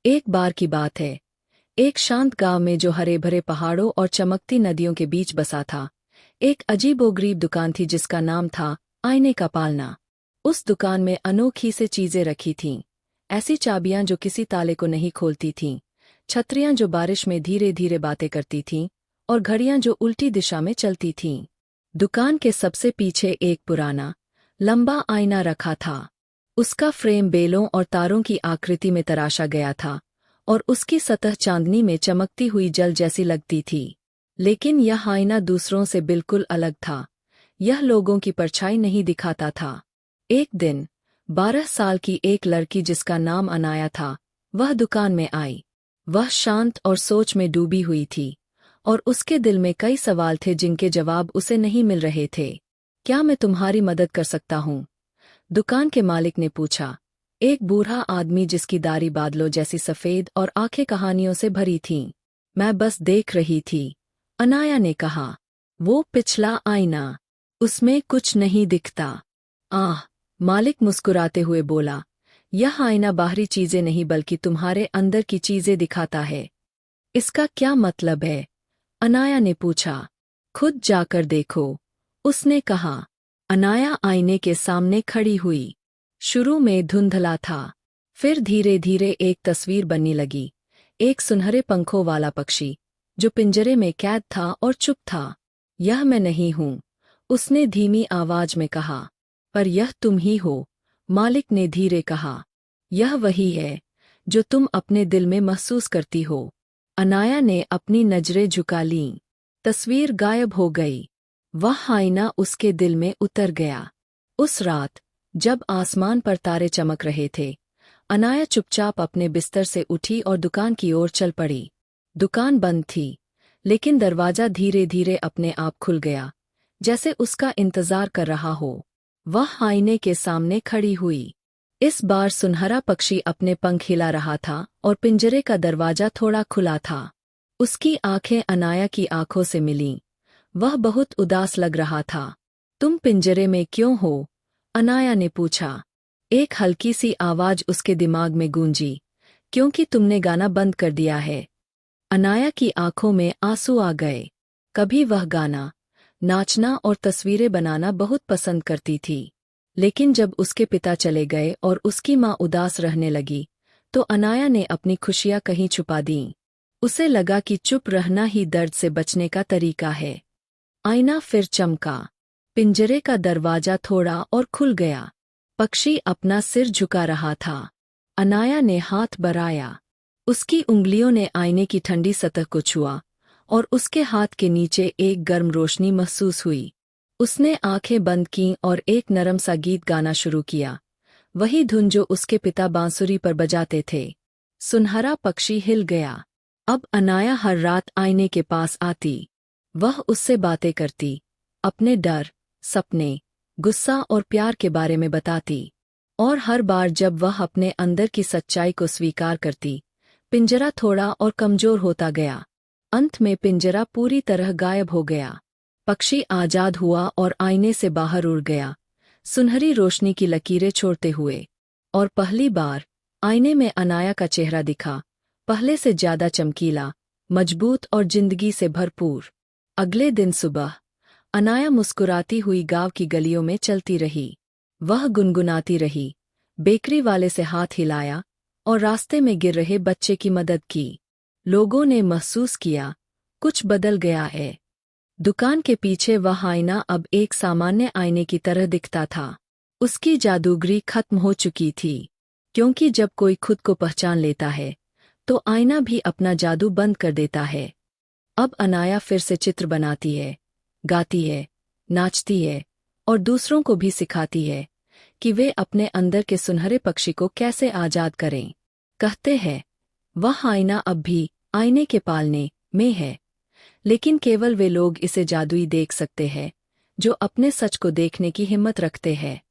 एक बार की बात है, एक शांत गांव में जो हरे भरे पहाड़ों और चमकती नदियों के बीच बसा था, एक अजीबोगरीब दुकान थी जिसका नाम था आईने का पालना। उस दुकान में अनोखी से चीजें रखी थीं, ऐसी चाबियां जो किसी ताले को नहीं खोलती थीं, छतरियां जो बारिश में धीरे धीरे बातें करती थीं, और घड़ियां जो उल्टी दिशा में चलती थीं। दुकान के सबसे पीछे एक पुराना, लंबा आईना रखा था। उसका फ्रेम बेलों और तारों की आकृति में तराशा गया था, और उसकी सतह चांदनी में चमकती हुई जल जैसी लगती थी। लेकिन यह आईना दूसरों से बिल्कुल अलग था। यह लोगों की परछाई नहीं दिखाता था। एक दिन 12 साल की एक लड़की जिसका नाम अनाया था, वह दुकान में आई। वह शांत और सोच में डूबी हुई थी, और उसके दिल में कई सवाल थे जिनके जवाब उसे नहीं मिल रहे थे। क्या मैं तुम्हारी मदद कर सकता हूँ? दुकान के मालिक ने पूछा। एक बूढ़ा आदमी जिसकी दाढ़ी बादलों जैसी सफ़ेद और आंखें कहानियों से भरी थीं। मैं बस देख रही थी, अनाया ने कहा। वो पिछला आईना, उसमें कुछ नहीं दिखता। आह, मालिक मुस्कुराते हुए बोला, यह आईना बाहरी चीजें नहीं बल्कि तुम्हारे अंदर की चीजें दिखाता है। इसका क्या मतलब है? अनाया ने पूछा। खुद जाकर देखो, उसने कहा। अनाया आईने के सामने खड़ी हुई। शुरू में धुंधला था, फिर धीरे धीरे एक तस्वीर बनने लगी। एक सुनहरे पंखों वाला पक्षी, जो पिंजरे में कैद था और चुप था। यह मैं नहीं हूँ, उसने धीमी आवाज में कहा। पर यह तुम ही हो, मालिक ने धीरे कहा। यह वही है, जो तुम अपने दिल में महसूस करती हो। अनाया ने अपनी नजरें झुका लीं। तस्वीर गायब हो गई। वह आईना उसके दिल में उतर गया। उस रात, जब आसमान पर तारे चमक रहे थे, अनाया चुपचाप अपने बिस्तर से उठी और दुकान की ओर चल पड़ी। दुकान बंद थी, लेकिन दरवाजा धीरे धीरे अपने आप खुल गया, जैसे उसका इंतजार कर रहा हो। वह आईने के सामने खड़ी हुई। इस बार सुनहरा पक्षी अपने पंख हिला रहा था और पिंजरे का दरवाजा थोड़ा खुला था। उसकी आंखें अनाया की आंखों से मिलीं। वह बहुत उदास लग रहा था। तुम पिंजरे में क्यों हो? अनाया ने पूछा। एक हल्की सी आवाज उसके दिमाग में गूंजी। क्योंकि तुमने गाना बंद कर दिया है। अनाया की आंखों में आंसू आ गए। कभी वह गाना, नाचना और तस्वीरें बनाना बहुत पसंद करती थी। लेकिन जब उसके पिता चले गए और उसकी माँ उदास रहने लगी, तो अनाया ने अपनी खुशियाँ कहीं छुपा दीं। उसे लगा कि चुप रहना ही दर्द से बचने का तरीका है। आईना फिर चमका। पिंजरे का दरवाजा थोड़ा और खुल गया। पक्षी अपना सिर झुका रहा था। अनाया ने हाथ बढ़ाया। उसकी उंगलियों ने आईने की ठंडी सतह को छुआ, और उसके हाथ के नीचे एक गर्म रोशनी महसूस हुई। उसने आंखें बंद कीं और एक नरम सा गीत गाना शुरू किया, वही धुन जो उसके पिता बांसुरी पर बजाते थे। सुनहरा पक्षी हिल गया। अब अनाया हर रात आईने के पास आती। वह उससे बातें करती, अपने डर, सपने, गुस्सा और प्यार के बारे में बताती। और हर बार जब वह अपने अंदर की सच्चाई को स्वीकार करती, पिंजरा थोड़ा और कमजोर होता गया। अंत में पिंजरा पूरी तरह गायब हो गया। पक्षी आजाद हुआ और आईने से बाहर उड़ गया, सुनहरी रोशनी की लकीरें छोड़ते हुए। और पहली बार आईने में अनाया का चेहरा दिखा, पहले से ज्यादा चमकीला, मजबूत और जिंदगी से भरपूर। अगले दिन सुबह, अनाया मुस्कुराती हुई गांव की गलियों में चलती रही। वह गुनगुनाती रही, बेकरी वाले से हाथ हिलाया, और रास्ते में गिर रहे बच्चे की मदद की। लोगों ने महसूस किया, कुछ बदल गया है। दुकान के पीछे वह आईना अब एक सामान्य आईने की तरह दिखता था। उसकी जादूगरी खत्म हो चुकी थी, क्योंकि जब कोई खुद को पहचान लेता है, तो आईना भी अपना जादू बंद कर देता है। अब अनाया फिर से चित्र बनाती है, गाती है, नाचती है, और दूसरों को भी सिखाती है कि वे अपने अंदर के सुनहरे पक्षी को कैसे आजाद करें। कहते हैं, वह आईना अब भी आईने के पालने में है, लेकिन केवल वे लोग इसे जादुई देख सकते हैं, जो अपने सच को देखने की हिम्मत रखते हैं।